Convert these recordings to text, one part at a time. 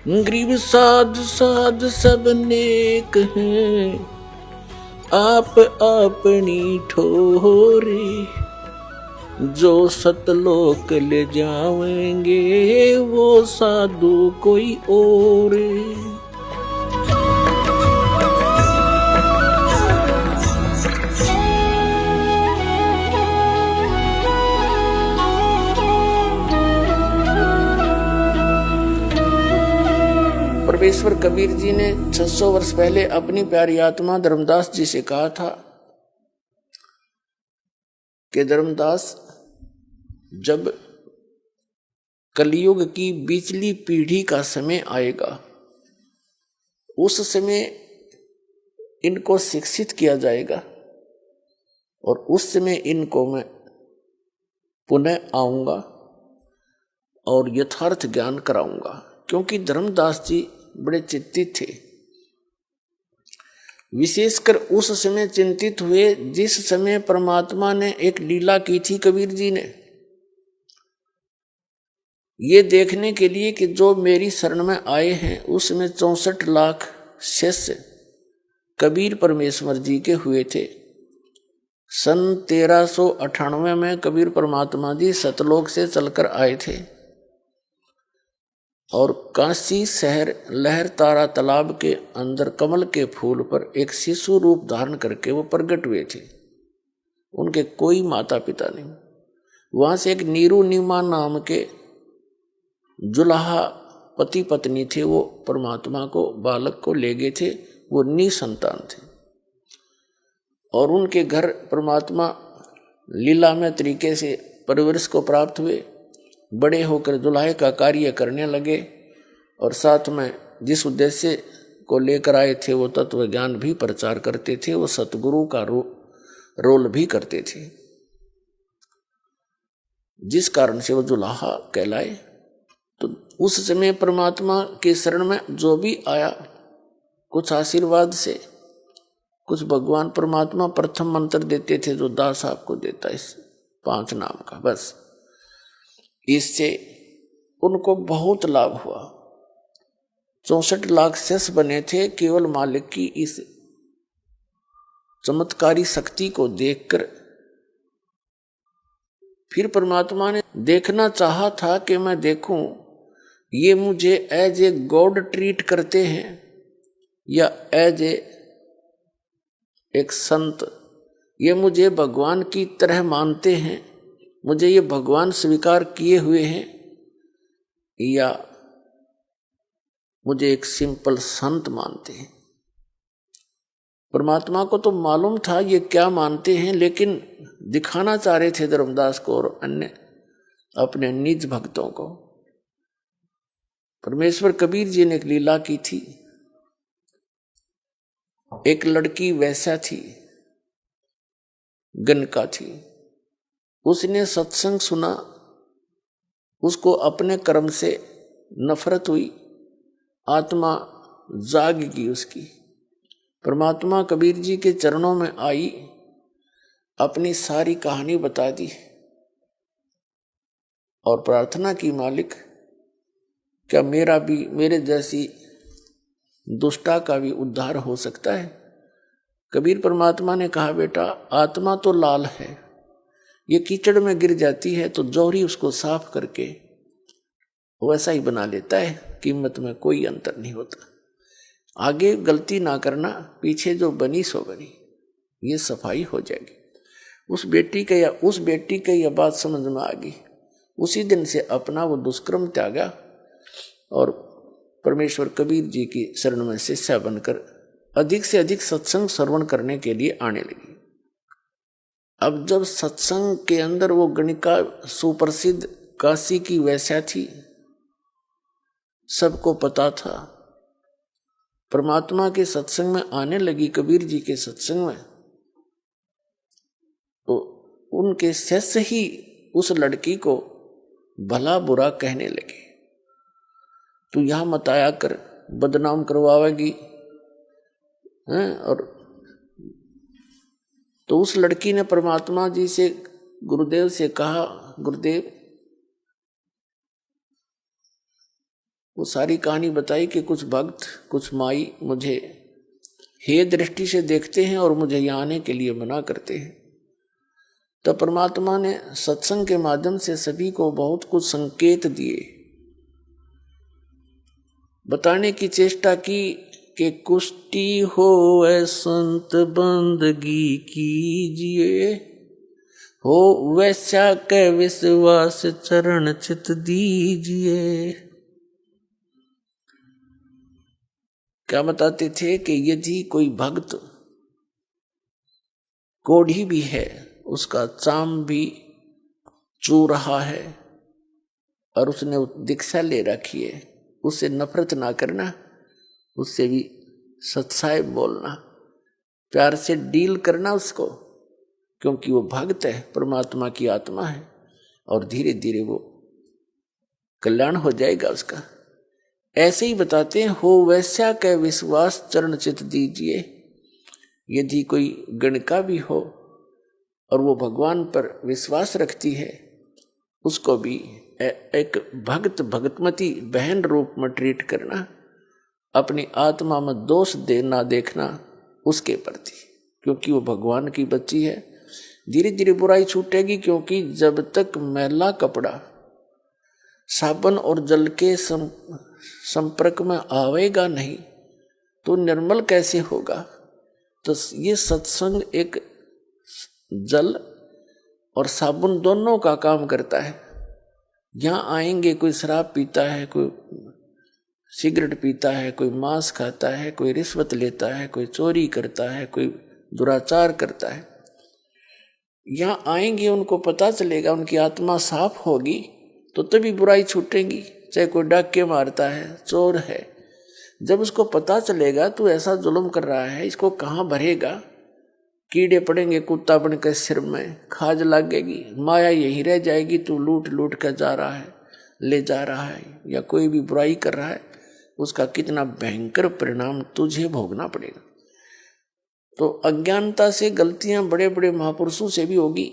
गरीब साध साध सब नेक हैं, आप अपनी ठोरी। जो सतलोक ले जावेंगे वो साधु कोई और। परमेश्वर कबीर जी ने 600 वर्ष पहले अपनी प्यारी आत्मा धर्मदास जी से कहा था कि धर्मदास, जब कलयुग की बीचली पीढ़ी का समय आएगा, उस समय इनको शिक्षित किया जाएगा और उस समय इनको मैं पुनः आऊंगा और यथार्थ ज्ञान कराऊंगा। क्योंकि धर्मदास जी बड़े चिंतित थे, विशेषकर उस समय चिंतित हुए जिस समय परमात्मा ने एक लीला की थी कबीर जी ने, ये देखने के लिए कि जो मेरी शरण में आए हैं उसमें 64 लाख शिष्य कबीर परमेश्वर जी के हुए थे। सन 1398 में कबीर परमात्मा जी सतलोक से चलकर आए थे और काशी शहर लहर तारा तालाब के अंदर कमल के फूल पर एक शिशु रूप धारण करके वो प्रकट हुए थे। उनके कोई माता पिता नहीं। वहां से एक नीरू नीमा नाम के जुलाहा पति पत्नी थे, वो परमात्मा को बालक को ले गए थे। वो निसंतान थे और उनके घर परमात्मा लीलामय तरीके से परवरिश को प्राप्त हुए। बड़े होकर दुल्हे का कार्य करने लगे और साथ में जिस उद्देश्य को लेकर आए थे वो तत्व ज्ञान भी प्रचार करते थे। वो सतगुरु का रोल भी करते थे, जिस कारण से वो दुल्हा कहलाए। तो उस समय परमात्मा के शरण में जो भी आया, कुछ आशीर्वाद से, कुछ भगवान परमात्मा प्रथम मंत्र देते थे जो दास आपको देता है, 5 नाम का, बस इससे उनको बहुत लाभ हुआ। 64 लाख शिष्य बने थे केवल मालिक की इस चमत्कारी शक्ति को देखकर। फिर परमात्मा ने देखना चाहा था कि मैं देखूं ये मुझे एज ए गॉड ट्रीट करते हैं या एज ए एक संत, ये मुझे भगवान की तरह मानते हैं, मुझे ये भगवान स्वीकार किए हुए हैं, या मुझे एक सिंपल संत मानते हैं। परमात्मा को तो मालूम था ये क्या मानते हैं, लेकिन दिखाना चाह रहे थे धर्मदास को और अन्य अपने निज भक्तों को। परमेश्वर कबीर जी ने एक लीला की थी। एक लड़की वैसा थी, गनका थी, उसने सत्संग सुना, उसको अपने कर्म से नफरत हुई, आत्मा जागेगी उसकी। परमात्मा कबीर जी के चरणों में आई, अपनी सारी कहानी बता दी और प्रार्थना की, मालिक क्या मेरा भी, मेरे जैसी दुष्टा का भी उद्धार हो सकता है? कबीर परमात्मा ने कहा, बेटा आत्मा तो लाल है, ये कीचड़ में गिर जाती है तो जौहरी उसको साफ करके वैसा ही बना लेता है, कीमत में कोई अंतर नहीं होता। आगे गलती ना करना, पीछे जो बनी सो बनी, ये सफाई हो जाएगी। उस बेटी के यह बात समझ में आ गई। उसी दिन से अपना वो दुष्कर्म त्यागा और परमेश्वर कबीर जी की शरण में शिष्या बनकर अधिक से अधिक सत्संग श्रवण करने के लिए आने लगी। अब जब सत्संग के अंदर वो गणिका सुप्रसिद्ध काशी की वैश्या थी, सबको पता था, परमात्मा के सत्संग में आने लगी, कबीर जी के सत्संग में, तो उनके शिष्य ही उस लड़की को भला बुरा कहने लगे। तू यहां मत आया कर, बदनाम करवाएगी हैं। और तो उस लड़की ने परमात्मा जी से, गुरुदेव से कहा, गुरुदेव वो सारी कहानी बताई कि कुछ भक्त, कुछ माई मुझे हे दृष्टि से देखते हैं और मुझे यहाँ आने के लिए मना करते हैं। तो परमात्मा ने सत्संग के माध्यम से सभी को बहुत कुछ संकेत दिए, बताने की चेष्टा की कि कुष्टी हो संत बंदगी कीजिए, हो वैसा के विश्वास चरण चित दीजिए। क्या बताते थे कि यदि कोई भक्त कोढ़ी भी है, उसका चाम भी चू रहा है और उसने दीक्षा ले रखी है, उससे नफरत ना करना, उससे भी सच्चाई बोलना, प्यार से डील करना उसको, क्योंकि वो भक्त है, परमात्मा की आत्मा है और धीरे धीरे वो कल्याण हो जाएगा उसका। ऐसे ही बताते हैं, हो वैसा के विश्वास चरण चित दीजिए। यदि कोई गणिका भी हो और वो भगवान पर विश्वास रखती है, उसको भी एक भक्त भगतमती बहन रूप में ट्रीट करना, अपनी आत्मा में दोष देना देखना उसके प्रति, क्योंकि वो भगवान की बच्ची है। धीरे धीरे बुराई छूटेगी, क्योंकि जब तक मैला कपड़ा साबुन और जल के संपर्क में आवेगा नहीं तो निर्मल कैसे होगा। तो ये सत्संग एक जल और साबुन दोनों का काम करता है। यहाँ आएंगे, कोई शराब पीता है, कोई सिगरेट पीता है, कोई मांस खाता है, कोई रिश्वत लेता है, कोई चोरी करता है, कोई दुराचार करता है। यहाँ आएंगे, उनको पता चलेगा, उनकी आत्मा साफ होगी तो तभी बुराई छूटेगी। चाहे कोई डाके मारता है, चोर है, जब उसको पता चलेगा तो ऐसा जुल्म कर रहा है, इसको कहाँ भरेगा, कीड़े पड़ेंगे कुत्ता बन के सिर में, खाज लगेगी, माया यही रह जाएगी, तू लूट लूट कर जा रहा है, ले जा रहा है, या कोई भी बुराई कर रहा है, उसका कितना भयंकर परिणाम तुझे भोगना पड़ेगा। तो अज्ञानता से गलतियां बड़े बड़े महापुरुषों से भी होगी,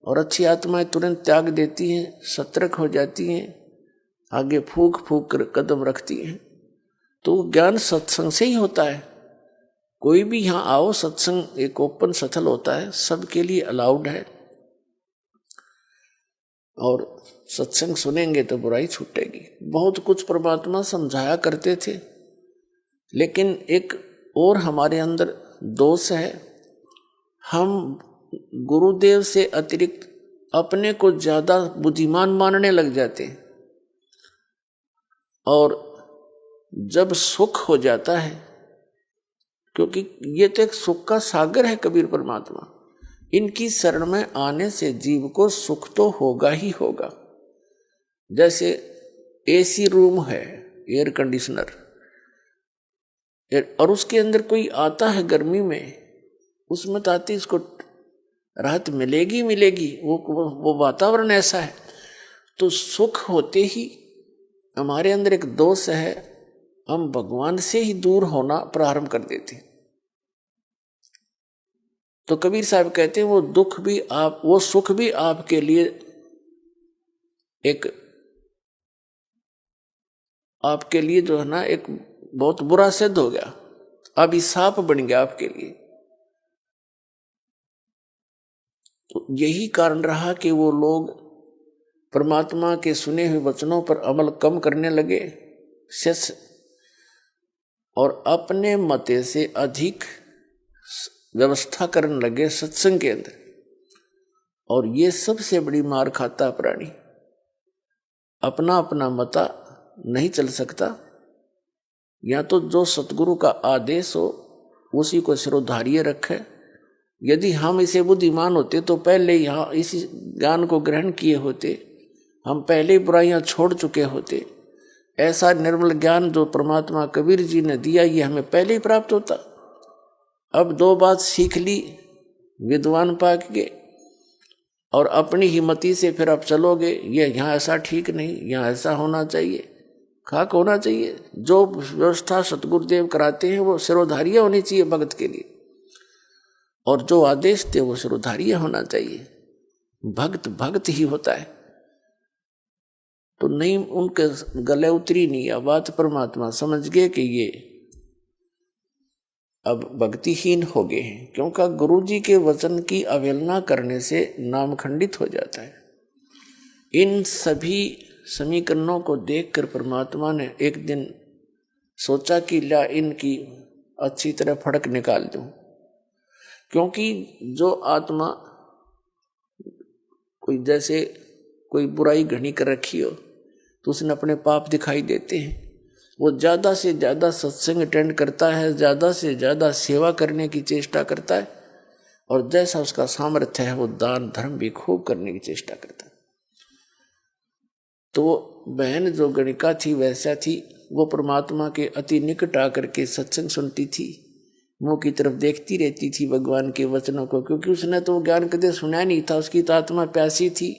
और अच्छी आत्माएं तुरंत त्याग देती हैं, सतर्क हो जाती हैं, आगे फूक फूक कर कदम रखती हैं। तो ज्ञान सत्संग से ही होता है। कोई भी यहाँ आओ, सत्संग एक ओपन सथल होता है, सबके लिए अलाउड है, और सत्संग सुनेंगे तो बुराई छूटेगी। बहुत कुछ परमात्मा समझाया करते थे, लेकिन एक और हमारे अंदर दोष है, हम गुरुदेव से अतिरिक्त अपने को ज्यादा बुद्धिमान मानने लग जाते हैं, और जब सुख हो जाता है, क्योंकि ये तो एक सुख का सागर है कबीर परमात्मा, इनकी शरण में आने से जीव को सुख तो होगा ही होगा। जैसे एसी रूम है, एयर कंडीशनर, और उसके अंदर कोई आता है गर्मी में, उसमें तो आती इसको राहत मिलेगी मिलेगी, वो वातावरण ऐसा है। तो सुख होते ही हमारे अंदर एक दोष है, हम भगवान से ही दूर होना प्रारंभ कर देते हैं। तो कबीर साहब कहते हैं, वो दुख भी आप, वो सुख भी आपके लिए आपके लिए जो है ना, एक बहुत बुरा सिद्ध हो गया, अभिशाप बन गया आपके लिए। तो यही कारण रहा कि वो लोग परमात्मा के सुने हुए वचनों पर अमल कम करने लगे, और अपने मते से अधिक व्यवस्था करने लगे सत्संग के अंदर। और ये सबसे बड़ी मार खाता प्राणी, अपना अपना मता नहीं चल सकता, या तो जो सतगुरु का आदेश हो उसी को सिरोधार्य रखे। यदि हम इसे बुद्धिमान होते तो पहले यहाँ इसी ज्ञान को ग्रहण किए होते, हम पहले ही बुराइयां छोड़ चुके होते। ऐसा निर्मल ज्ञान जो परमात्मा कबीर जी ने दिया, ये हमें पहले ही प्राप्त होता। अब दो बात सीख ली विद्वान पाक के, और अपनी हिम्मती से फिर आप चलोगे, ये यहाँ ऐसा ठीक नहीं, यहाँ ऐसा होना चाहिए, खाक होना चाहिए। जो व्यवस्था सतगुरुदेव कराते हैं वो सिरोधार्य होनी चाहिए भगत के लिए, और जो आदेश थे वो सिरोधार्य होना चाहिए। भक्त भक्त ही होता है। तो नहीं, उनके गले उतरी नहीं यह बात। परमात्मा समझ गए कि ये अब भक्तिहीन हो गए हैं, क्योंकि गुरु जी के वचन की अवहेलना करने से नाम खंडित हो जाता है। इन सभी समीकरणों को देखकर परमात्मा ने एक दिन सोचा कि ला इनकी अच्छी तरह फड़क निकाल दूं, क्योंकि जो आत्मा कोई जैसे कोई बुराई घनी कर रखी हो तो उसने अपने पाप दिखाई देते हैं। वो ज़्यादा से ज़्यादा सत्संग अटेंड करता है, ज़्यादा से ज़्यादा सेवा करने की चेष्टा करता है, और जैसा उसका सामर्थ्य है वो दान धर्म भी खूब करने की चेष्टा करता है। तो बहन जो गणिका थी वैसा थी, वो परमात्मा के अति निकट आकर के सत्संग सुनती थी, मुँह की तरफ देखती रहती थी भगवान के वचनों को, क्योंकि उसने तो ज्ञान कदे सुना नहीं था। उसकी तो आत्मा प्यासी थी,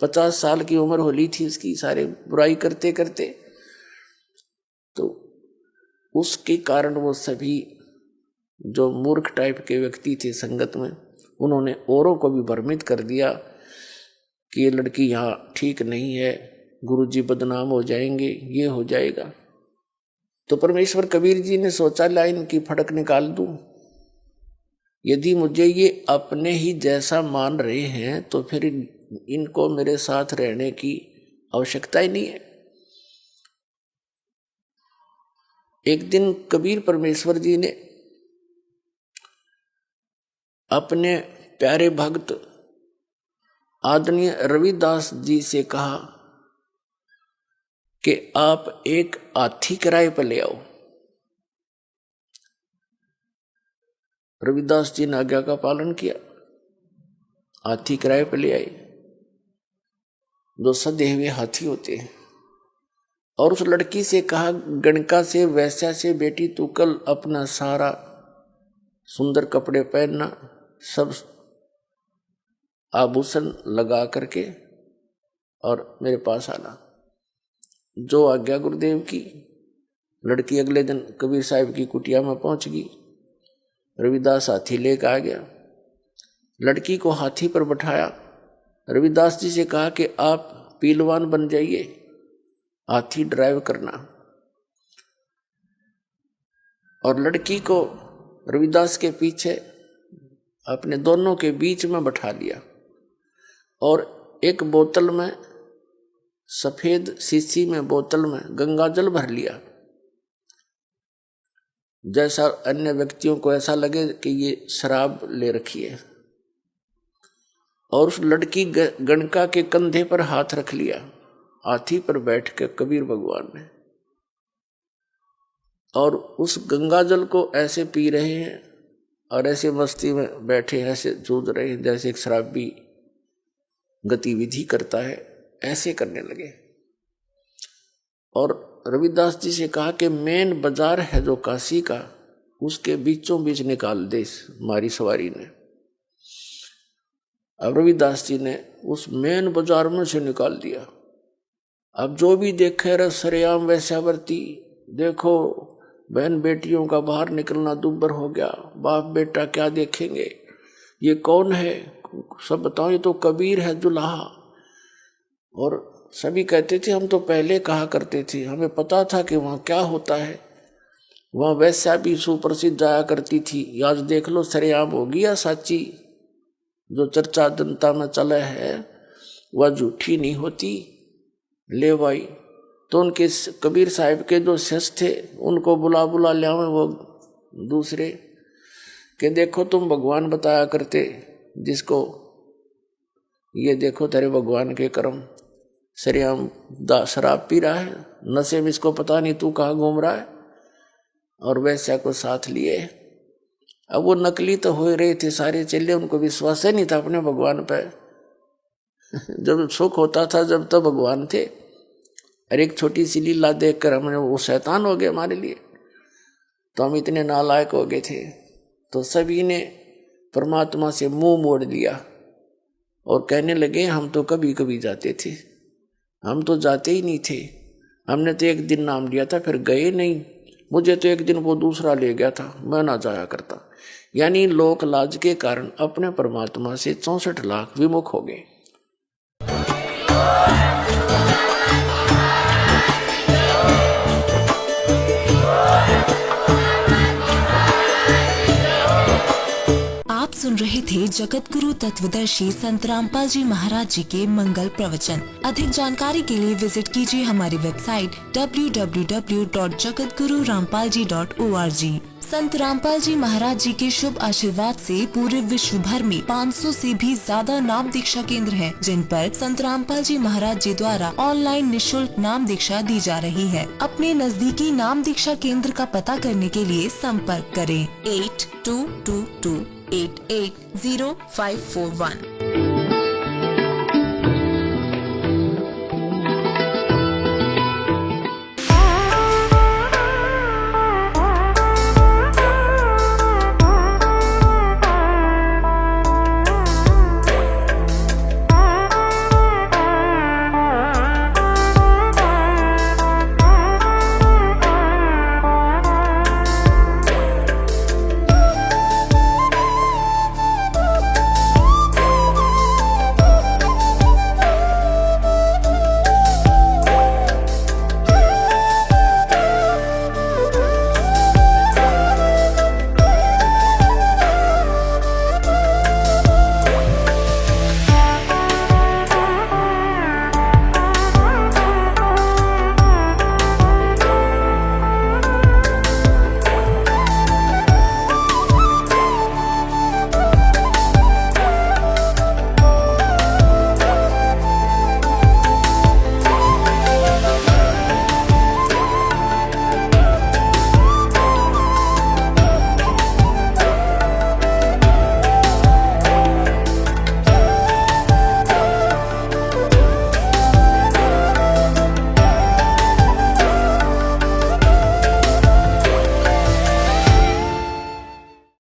50 साल की उम्र होली थी उसकी, सारे बुराई करते करते। तो उसके कारण वो सभी जो मूर्ख टाइप के व्यक्ति थे संगत में, उन्होंने औरों को भी भ्रमित कर दिया कि ये लड़की यहाँ ठीक नहीं है, गुरुजी बदनाम हो जाएंगे, ये हो जाएगा। तो परमेश्वर कबीर जी ने सोचा ला इनकी फड़क निकाल दूं। यदि मुझे ये अपने ही जैसा मान रहे हैं तो फिर इनको मेरे साथ रहने की आवश्यकता ही नहीं है। एक दिन कबीर परमेश्वर जी ने अपने प्यारे भक्त आदरणीय रविदास जी से कहा कि आप एक हाथी किराए पर ले आओ। रविदास जी ने आज्ञा का पालन किया, हाथी किराए पर ले आए, जो सधे हुए हाथी होते हैं, और उस लड़की से कहा गणका से वैश्या से, बेटी तू कल अपना सारा सुंदर कपड़े पहनना, सब आभूषण लगा करके और मेरे पास आना। जो आज्ञा गुरुदेव की। लड़की अगले दिन कबीर साहिब की कुटिया में पहुंच गई। रविदास हाथी लेकर आ गया, लड़की को हाथी पर बैठाया, रविदास जी से कहा कि आप पीलवान बन जाइए, हाथी ड्राइव करना। और लड़की को रविदास के पीछे अपने दोनों के बीच में बैठा लिया, और एक बोतल में, सफेद शीशी में बोतल में गंगा जल भर लिया, जैसा अन्य व्यक्तियों को ऐसा लगे कि ये शराब ले रखी है। और उस लड़की गणका के कंधे पर हाथ रख लिया, हाथी पर बैठ के कबीर भगवान ने, और उस गंगा जल को ऐसे पी रहे हैं और ऐसे मस्ती में बैठे, ऐसे जूझ रहे हैं जैसे एक शराबी गतिविधि करता है, ऐसे करने लगे। और रविदास जी से कहा कि मेन बाजार है जो काशी का, उसके बीचों बीच निकाल दे हमारी सवारी ने। अब रविदास जी ने उस मेन बाजार में से निकाल दिया। अब जो भी देखे रहे सरेआम वैश्यावर्ती, देखो बहन बेटियों का बाहर निकलना दुब्बर हो गया, बाप बेटा क्या देखेंगे, ये कौन है, सब बताओ, ये तो कबीर है दुल्हा। और सभी कहते थे हम तो पहले कहा करते थे, हमें पता था कि वहाँ क्या होता है, वहाँ वैश्या भी सुप्रसिद्ध जाया करती थी। आज देख लो सरेआम होगी या सच्ची, जो चर्चा जनता में चला है वह झूठी नहीं होती। ले भाई, तो उनके कबीर साहिब के जो शिष्य थे उनको बुला लिया में वो दूसरे कि देखो तुम भगवान बताया करते, जिसको ये देखो तेरे भगवान के कर्म, सरेआम शराब पी रहा है, नशे में इसको पता नहीं तू कहाँ घूम रहा है, और वैश्या को साथ लिए। अब वो नकली तो हो रहे थे सारे चेले, उनको विश्वास ही नहीं था अपने भगवान पर। जब सुख होता था जब तो भगवान थे, और एक छोटी सी लीला देखकर हमने वो शैतान हो गए हमारे लिए, तो हम इतने नालायक हो गए थे। तो सभी ने परमात्मा से मुंह मोड़ लिया और कहने लगे हम तो कभी कभी जाते थे, हम तो जाते ही नहीं थे, हमने तो एक दिन नाम लिया था फिर गए नहीं, मुझे तो एक दिन वो दूसरा ले गया था, मैं ना जाया करता। यानी लोक लाज के कारण अपने परमात्मा से 64 लाख विमुख हो गए। सुन रहे थे जगत गुरु तत्वदर्शी संत रामपाल जी महाराज जी के मंगल प्रवचन। अधिक जानकारी के लिए विजिट कीजिए हमारी वेबसाइट www.jagatgururampalji.org। संत रामपाल जी महाराज जी के शुभ आशीर्वाद से पूरे विश्व भर में 500 से भी ज्यादा नाम दीक्षा केंद्र हैं, जिन पर संत रामपाल जी महाराज जी द्वारा ऑनलाइन निशुल्क नाम दीक्षा दी जा रही है। अपने नजदीकी नाम दीक्षा केंद्र का पता करने के लिए संपर्क करें 8222880541।